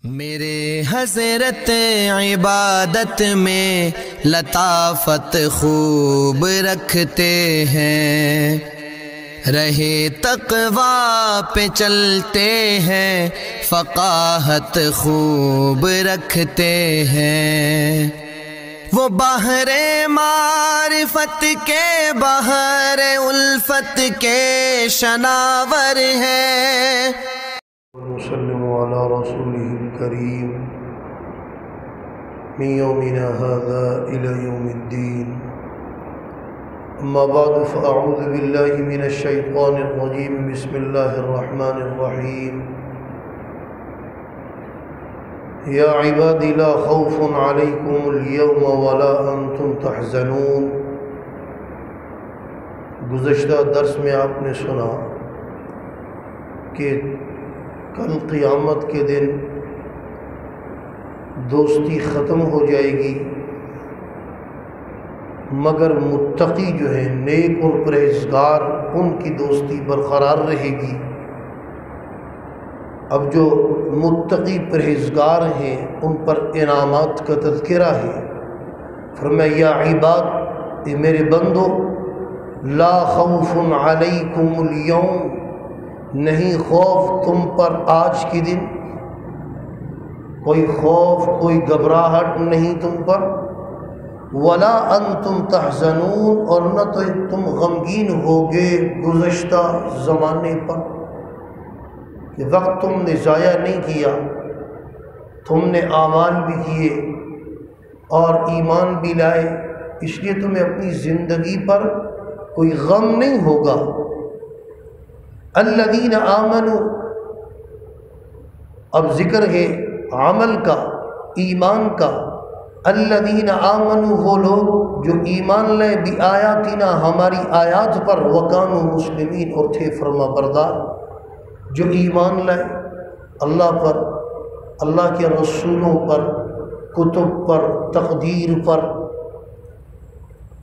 میرے حضرت عبادت میں لطافت خوب رکھتے ہیں، رہے تقویٰ پہ چلتے ہیں، فقاہت خوب رکھتے ہیں۔ وہ بحر معرفت کے بحر الفت کے شناور ہیں۔ وسلم على رسوله الكريم من يومنا هذا إلى يوم الدين، أما بعد فأعوذ بالله من الشيطان الرجيم، بسم الله الرحمن الرحيم۔ يا عبادي لا خوف عليكم اليوم ولا أنتم تحزنون۔ گزشتہ درس میں آپ نے سنا کہ کل قیامت کے دن دوستی ختم ہو جائے گی، مگر متقی جو ہیں، نیک اور پرہیزگار، ان کی دوستی برقرار رہے گی۔ اب جو متقی پرہیزگار ہیں ان پر انعامات کا تذکرہ ہے۔ فرمایا یا عباد، اے میرے بندو، لا خوف علیکم اليوم، نہیں خوف تم پر آج کے دن، کوئی خوف کوئی گھبراہٹ نہیں تم پر، ولا انتم تحزنون، اور نہ تو تم غمگین ہوگے گزشتہ زمانے پر کہ وقت تم نے ضائع نہیں کیا، تم نے اعمال بھی کیے اور ایمان بھی لائے، اس لیے تمہیں اپنی زندگی پر کوئی غم نہیں ہوگا۔ الذین آمنوا، اب ذکر ہے عمل کا، ایمان کا۔ الذین آمنوا، وہ لوگ جو ایمان لائے، بآیاتنا، ہماری آیات پر، وکانوا مسلمین، اور تھے فرما بردار۔ جو ایمان لائے اللہ پر، اللہ کے رسولوں پر، کتب پر، تقدیر پر،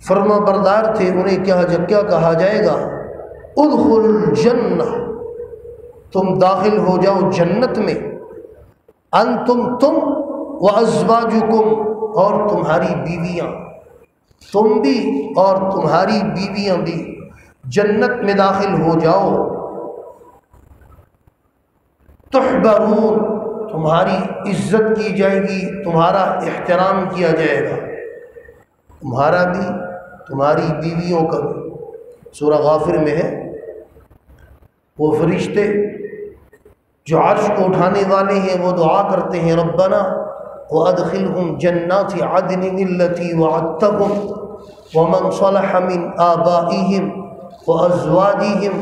فرما بردار تھے، انہیں کیا کہا جائے گا؟ ادخلوا الجنہ، تم داخل ہو جاؤ جنت میں، انتم، تم، وازواجکم، اور تمہاری بیویاں، تم بھی اور تمہاری بیویاں بھی جنت میں داخل ہو جاؤ۔ تحبرون، تمہاری عزت کی جائے گی، تمہارا احترام کیا جائے گا، تمہارا بھی تمہاری بیویوں کا بھی۔ سورہ غافر میں ہے، وہ فرشتے جو عرش کو اٹھانے والے ہیں وہ دعا کرتے ہیں، ربنا وادخلهم جنات عدن التي وعدتهم ومن صلح من آبائهم وازواجهم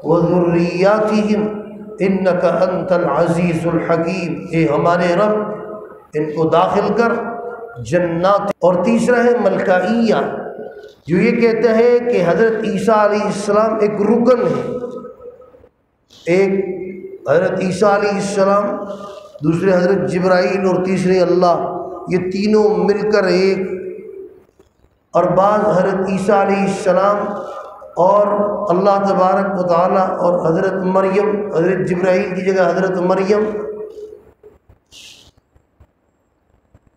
وذرياتهم انك انت العزيز الحكيم، اے ہمارے رب ان کو داخل کر جنات۔ اور تیسرا ہے ملکائیہ، جو یہ کہتا ہے کہ حضرت عیسیٰ علیہ السلام ایک رکن ہے، ایک حضرت عیسیٰ علیہ السلام، دوسرے حضرت جبرائیل، اور تیسرے اللہ، یہ تینوں مل کر ایک۔ اور بعض حضرت عیسیٰ علیہ السلام اور اللہ تبارک و تعالیٰ اور حضرت مریم، حضرت جبرائیل کی جگہ حضرت مریم۔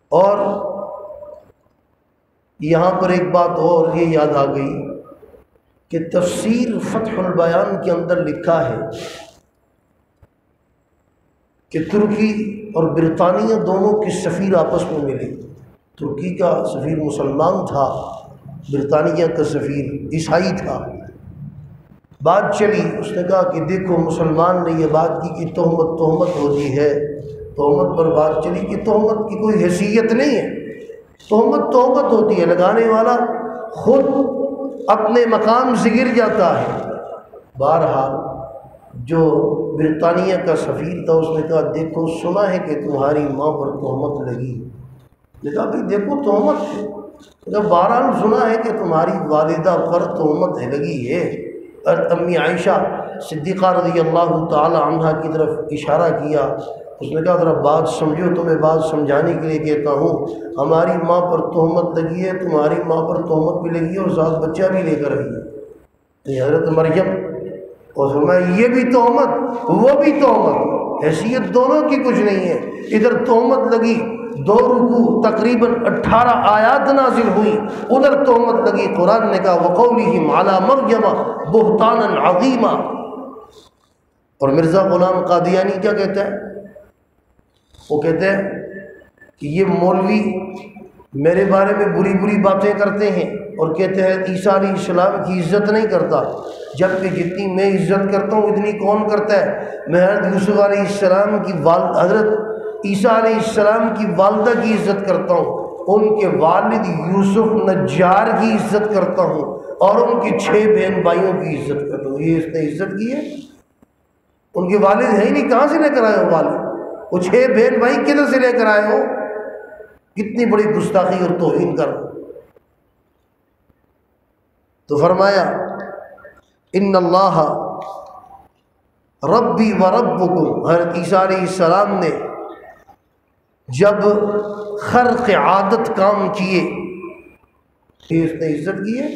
اور یہاں پر ایک بات اور یہ یاد آ گئی کہ تفسیر فتح البیان کے اندر لکھا ہے کہ ترکی اور برطانیہ دونوں کے سفیر آپس میں ملے۔ ترکی کا سفیر مسلمان تھا، برطانیہ کا سفیر عیسائی تھا۔ بات چلی، اس نے کہا کہ دیکھو مسلمان نے یہ بات کی کہ تہمت ہوتی ہے، تہمت پر بات چلی کہ تہمت کی کوئی حیثیت نہیں ہے، تہمت ہوتی ہے، لگانے والا خود اپنے مقام سے گر جاتا ہے۔ بہرحال جو برطانیہ کا سفیر تھا اس نے کہا دیکھو سنا ہے کہ تمہاری ماں پر تہمت لگی۔ نے کہا بھائی دیکھو تہمت ہے، بہرحال سنا ہے کہ تمہاری والدہ پر تہمت لگی ہے۔ اور امی عائشہ صدیقہ رضی اللہ تعالی عنہ کی طرف اشارہ کیا، اس نے کہا ذرا بات سمجھو، تمہیں بات سمجھانے کے لیے کہتا ہوں، ہماری ماں پر تہمت لگی ہے، تمہاری ماں پر تہمت بھی لگی ہے، اور ساتھ بچہ بھی لے کر آئی ہے، حضرت مریم، اور فرمایا یہ بھی تہمت وہ بھی تہمت۔ حیثیت دونوں کی کچھ نہیں ہے۔ ادھر تہمت لگی، 2 رکوع تقریباً 18 آیات نازل ہوئی، ادھر تہمت لگی، قرآن نے کہا وَقَوْلِهِمْ عَلَى مَرْيَمَ بُهْتَانًا عَظِيمًا۔ اور مرزا غلام قادیانی کیا کہتا ہے؟ وہ کہتے ہیں کہ یہ مولوی میرے بارے میں بری بری باتیں کرتے ہیں اور کہتے ہیں عیسیٰ علیہ السلام کی عزت نہیں کرتا، جبکہ جتنی میں عزت کرتا ہوں اتنی کون کرتا ہے؟ میں حضرت یوسف علیہ السلام کی حضرت عیسیٰ علیہ السلام کی والدہ کی عزت کرتا ہوں، ان کے والد یوسف نجار کی عزت کرتا ہوں، اور ان کے 6 بہن بھائیوں کی عزت کرتا ہوں۔ یہ اس نے عزت کی ہے؟ ان کے والد ہے ہی نہیں، کہاں سے لے کر آئے ہو والد؟ وہ 6 بہن بھائی کدھر سے لے کر آئے ہو؟ کتنی بڑی گستاخی اور توہین کر۔ تو فرمایا ان اللہ ربی و ربکم، حضرت عیسیٰ علیہ السلام نے جب خرق عادت کام کیے، اس نے عزت کی ہے؟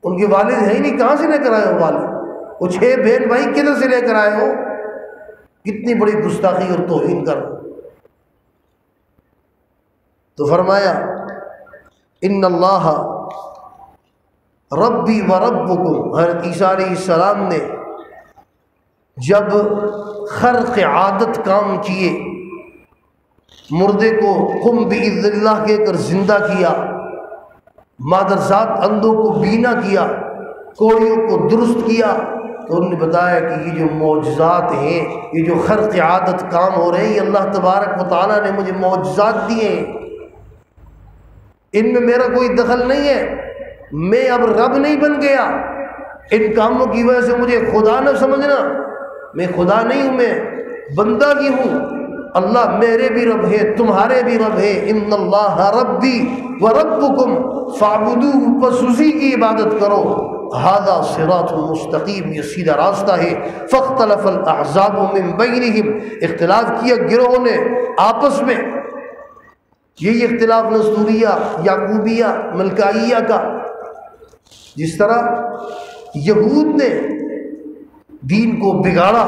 ان کے والد ہے ہی نہیں، کہاں سے لے کر آئے ہو والد؟ وہ 6 بہن بھائی کدھر سے لے کر آئے ہو؟ کتنی بڑی گستاخی اور توہین کر۔ تو فرمایا ان اللہ ربی و ربکم، حضرت عیسیٰ علیہ السلام نے جب خرق عادت کام کیے، مردے کو قم بإذن اللہ کہہ کر زندہ کیا، مادرزاد اندھوں کو بینا کیا، کوڑیوں کو درست کیا، تو انہوں نے بتایا کہ یہ جو معجزات ہیں، یہ جو خرق عادت کام ہو رہے ہیں، یہ اللہ تبارک و تعالیٰ نے مجھے معجزات دیے ہیں، ان میں میرا کوئی دخل نہیں ہے، میں اب رب نہیں بن گیا، ان کاموں کی وجہ سے مجھے خدا نہ سمجھنا، میں خدا نہیں ہوں، میں بندہ کی ہوں، اللہ میرے بھی رب ہے، تمہارے بھی رب ہے، ان اللہ ربی و ربکم فاعبدوہ، پس اسی کی عبادت کرو، ھذا صراط مستقیم، یہ سیدھا راستہ ہے، فاختلف الاحزاب من بینہم، اختلاف کیا گروہوں نے آپس میں، یہی اختلاف نستوریہ، یعقوبیہ، ملکائیہ کا، جس طرح یہود نے دین کو بگاڑا،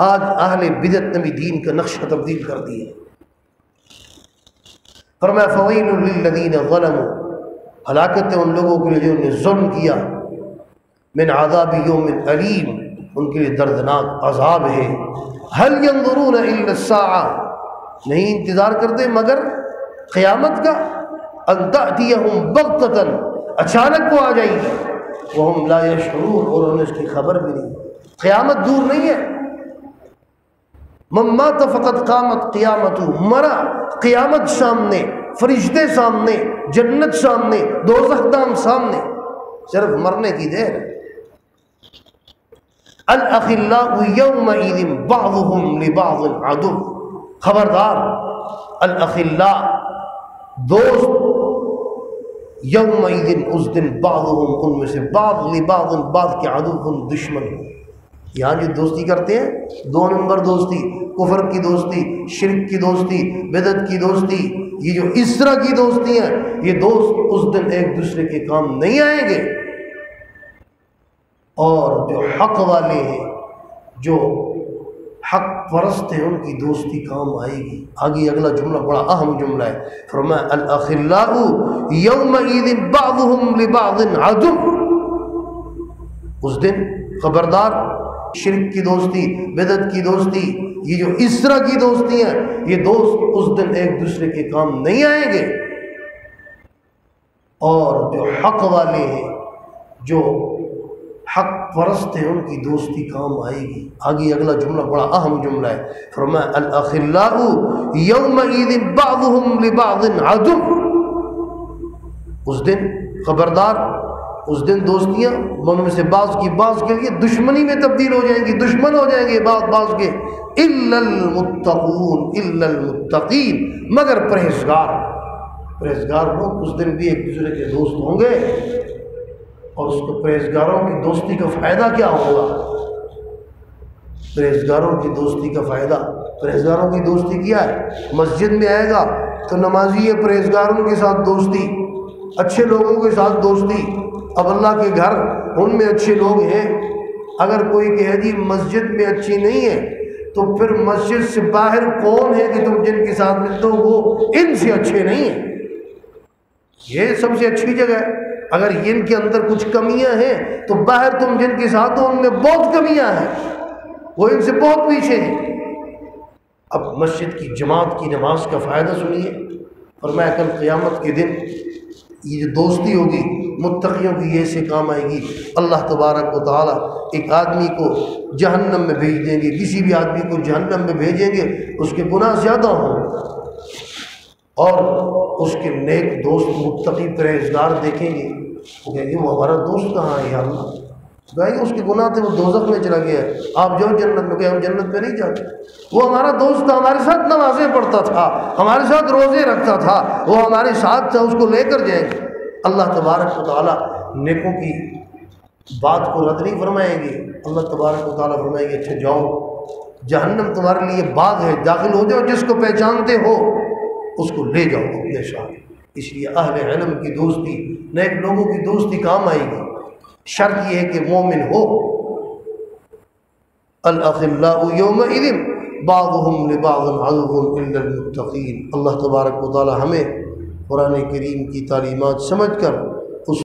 آج اہل بدعت نے بھی دین کا نقشہ تبدیل کر دیا۔ فرمایا فویل للذین ظلموا، ہلاکت ہے ان لوگوں کے لیے جنہوں نے ظلم کیا، من عذاب یوم علیم، ان کے لیے دردناک عذاب ہے، هل ينظرون الا الساعة، نہیں انتظار کرتے مگر قیامت کا، ان تأتیہم بغتۃ، اچانک وہ آ جائے گی، وہم لا یشعرون، اور انہیں اس کی خبر بھی نہیں، قیامت دور نہیں ہے، من مات فقد قامت قیامت، مرا قیامت سامنے، فرشتے سامنے، جنت سامنے، دوزخ دام سامنے، صرف مرنے کی دیر ہے۔ الاخلاء یومئذ بعضهم لبعض عدو، خبردار، الاخلاء دوست، یومئذ اس دن، بعضهم ان میں سے، بعض لبعض بعض کے، عدو دشمن، یہاں جو دوستی کرتے ہیں 2 نمبر دوستی، کفر کی دوستی، شرک کی دوستی، بدعت کی دوستی، یہ جو اس طرح کی دوستی ہیں، یہ دوست اس دن ایک دوسرے کے کام نہیں آئیں گے، اور جو حق والے ہیں، جو حق پرست ہیں، ان کی دوستی کام آئے گی۔ آگے اگلا جملہ بڑا اہم جملہ ہے، فرمایا الاخلاء یومئذ بعضهم لبعض عدو، اس دن خبردار، شرک کی دوستی، بدعت کی دوستی، یہ جو اس طرح کی دوستی ہیں، یہ دوست اس دن ایک دوسرے کے کام نہیں آئیں گے، اور جو حق والے ہیں، جو حق پرست ہیں، ان کی دوستی کام آئے گی۔ آگے اگلا جملہ بڑا اہم جملہ ہے، فرمایا الاخلاء یومئذ بعضهم لبعض عدو، اس دن خبردار، اس دن دوستیاں ان میں سے بعض کی بعض کے لیے دشمنی میں تبدیل ہو جائیں گی، دشمن ہو جائیں گے بعض کے، الا المتقون، الا المتقین، مگر پرہیزگار، پرہیزگار لوگ اس دن بھی ایک دوسرے کے دوست ہوں گے، اور اس کو پرہیزگاروں کی دوستی کا فائدہ کیا ہوگا؟ پرہیزگاروں کی دوستی کا فائدہ، پرہیزگاروں کی دوستی کیا ہے؟ مسجد میں آئے گا تو نمازی ہے، پرہیزگاروں کے ساتھ دوستی، اچھے لوگوں کے ساتھ دوستی، اب اللہ کے گھر ان میں اچھے لوگ ہیں، اگر کوئی کہے جی مسجد میں اچھی نہیں ہے تو پھر مسجد سے باہر کون ہے کہ تم جن کے ساتھ ملتے ہو وہ ان سے اچھے نہیں ہیں؟ یہ سب سے اچھی جگہ ہے۔ اگر ان کے اندر کچھ کمیاں ہیں تو باہر تم جن کے ساتھ ہو ان میں بہت کمیاں ہیں، وہ ان سے بہت پیچھے ہیں۔ اب مسجد کی جماعت کی نماز کا فائدہ سنیے، اور میں کل قیامت کے دن یہ جو دوستی ہوگی متقیوں کی یہ سے کام آئے گی۔ اللہ تبارک و تعالیٰ ایک آدمی کو جہنم میں بھیج دیں گے، کسی بھی آدمی کو جہنم میں بھیجیں گے اس کے گناہ زیادہ ہوں، اور اس کے نیک دوست متقی پرہیزگار دیکھیں گے، وہ کہیں گے وہ ہمارا دوست کہاں ہے یا اللہ؟ کہیں گے اس کے گناہ تھے وہ دوزخ میں چلا گیا ہے، آپ جاؤ جنت میں۔ کہ ہم جنت میں نہیں جاتے، وہ ہمارا دوست تھا، ہمارے ساتھ نمازیں پڑھتا تھا، ہمارے ساتھ روزے رکھتا تھا، وہ ہمارے ساتھ تھا، اس کو لے کر جائیں گے۔ اللہ تبارک و تعالیٰ نیکوں کی بات کو رد نہیں فرمائیں گے، اللہ تبارک و تعالیٰ فرمائیں گے اچھا جاؤ، جہنم تمہارے لیے باغ ہے، داخل ہو جاؤ، جس کو پہچانتے ہو اس کو لے جاؤ اپنے ساتھ۔ اس لیے اہل علم کی دوستی، نیک لوگوں کی دوستی کام آئے گی، شرط یہ ہے کہ مومن ہو۔ الاخلاء یومئذ بعضهم لبعض عدو الا المتقین۔ اللہ تبارک و تعالی ہمیں قرآن کریم کی تعلیمات سمجھ کر